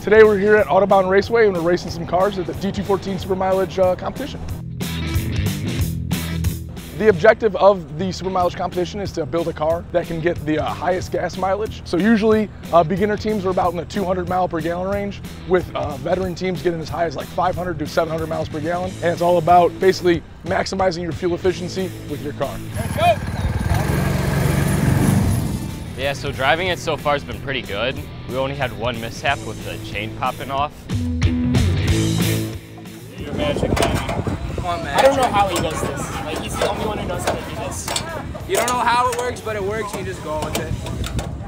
Today we're here at Autobahn Raceway and we're racing some cars at the D214 Super Mileage competition. The objective of the Super Mileage competition is to build a car that can get the highest gas mileage. So usually beginner teams are about in the 200 mile per gallon range, with veteran teams getting as high as like 500 to 700 miles per gallon. And it's all about basically maximizing your fuel efficiency with your car. Let's go! Yeah, so driving it so far has been pretty good. We only had one mishap with the chain popping off. You're magic, man. Come on, man. I don't know how he does this. Like, he's the only one who knows how to do this. You don't know how it works, but it works, and you just go with it.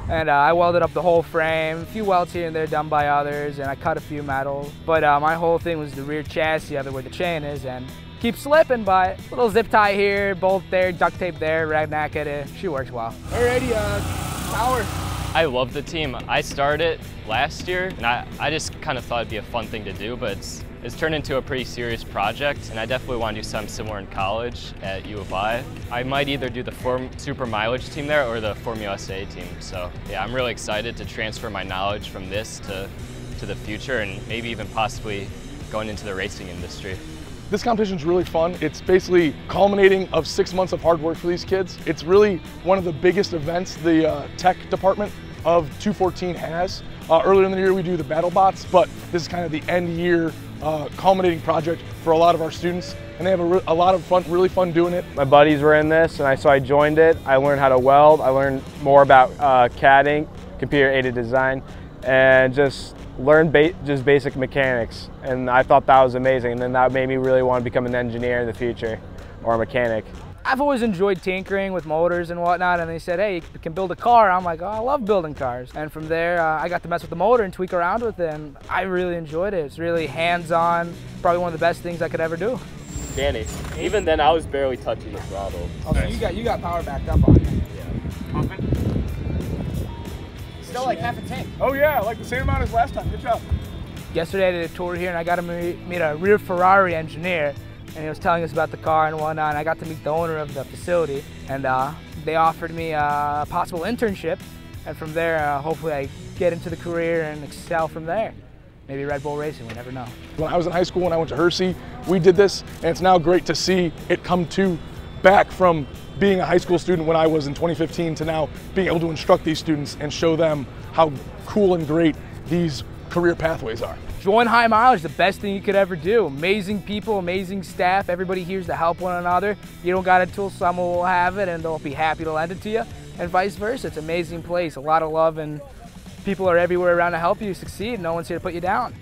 And I welded up the whole frame, a few welds here and there done by others, and I cut a few metal. But my whole thing was the rear chassis, where the chain is, and keep slipping, but little zip tie here, bolt there, duct tape there, ragnack it. She works well. Alrighty, power. I love the team. I started last year, and I just kind of thought it'd be a fun thing to do, but it's turned into a pretty serious project, and I definitely want to do something similar in college at U of I. I might either do the Super Mileage team there or the Formula USA team. So yeah, I'm really excited to transfer my knowledge from this to the future, and maybe even possibly going into the racing industry. This competition is really fun. It's basically culminating of 6 months of hard work for these kids. It's really one of the biggest events the tech department of 214 has. Earlier in the year we do the battle bots, but this is kind of the end year culminating project for a lot of our students, and they have a lot of fun, really fun doing it. My buddies were in this, and so I joined it. I learned how to weld. I learned more about CADing, computer-aided design, and just learned just basic mechanics. And I thought that was amazing, and then that made me really want to become an engineer in the future, or a mechanic. I've always enjoyed tinkering with motors and whatnot, and they said, hey, you can build a car. I'm like, oh, I love building cars. And from there, I got to mess with the motor and tweak around with it, and I really enjoyed it. It's really hands-on, probably one of the best things I could ever do. Danny, even then I was barely touching the throttle. Oh, so you got power backed up on it. Yeah. Pumping? Still like half a tank. Oh yeah, like the same amount as last time, good job. Yesterday I did a tour here and I got to meet a rear Ferrari engineer, and he was telling us about the car and whatnot, and I got to meet the owner of the facility, and they offered me a possible internship, and from there hopefully I get into the career and excel from there. Maybe Red Bull Racing, we never know. When I was in high school, when I went to Hershey, we did this, and it's now great to see it come back from being a high school student when I was in 2015 to now being able to instruct these students and show them how cool and great these career pathways are. Join High Mileage, the best thing you could ever do. Amazing people, amazing staff, everybody here's to help one another. You don't got a tool, someone will have it and they'll be happy to lend it to you, and vice versa. It's an amazing place, a lot of love, and people are everywhere around to help you succeed. No one's here to put you down.